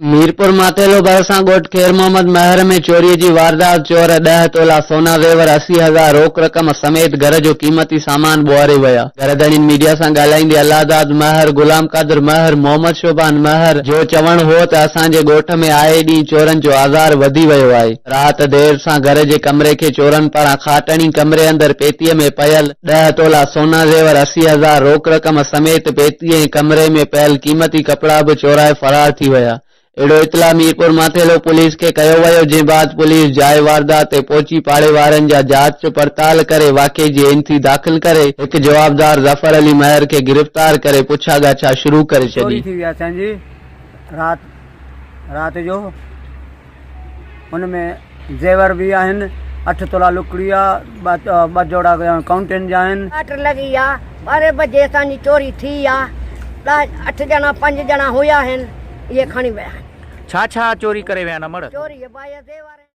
मीरपुर मातेलो भरसा ॻोठ खेर मोहम्मद महर में चोरी जी वारदात। चोर 10 तोला सोना ज़ेवर 80,000 रोक रक़म समेत घर जो क़ीमती सामान ॿोहारे विया। घरधणीनि मीडिया सां ॻाल्हाईंदे अल्लाहदाद महर, गुलाम कादिर महर, मोहम्मद शोबान महर जो चवणु हो त असांजे ॻोठ में आए ॾींहुं चोरनि जो आज़ार वधी वियो आहे। राति देर सां घर जे कमरे खे चोरनि पारां खाटणी कमरे अंदरि पेतीअ में पयल 10 तोला सोना ज़ेवर 80,000 रोक रक़म समेत पेतीअ ऐं कमरे में पयल क़ीमती कपिड़ा बि चोराए फरार थी विया। अहिड़ो इतला मीरपुर माथेलो पुलिस खे कयो वियो, जंहिं बाद पुलिस जाइ वारदात ते पहुची पाड़े वारनि जा जांच पड़ताल करे वाक़े जी एंथी दाख़िल करे हिकु जवाबदार ज़फर अली महर खे गिरफ़्तार करे पुछा ॻाछा शुरू करे छॾी। थी विया असांजी राति जो हुनमें ज़ेवर भी आहिनि, 8 तोला लुकड़ी आहे, 2 जोड़ा काउंटन जा आहिनि। 8 लॻी आहे, 12 बजे असांजी चोरी थी आहे। 8 ॼणा 5 ॼणा हुया आहिनि, इहे खणी विया आहिनि। छा चोरी करे विया न मड़? चोरी बाया ज़ेवर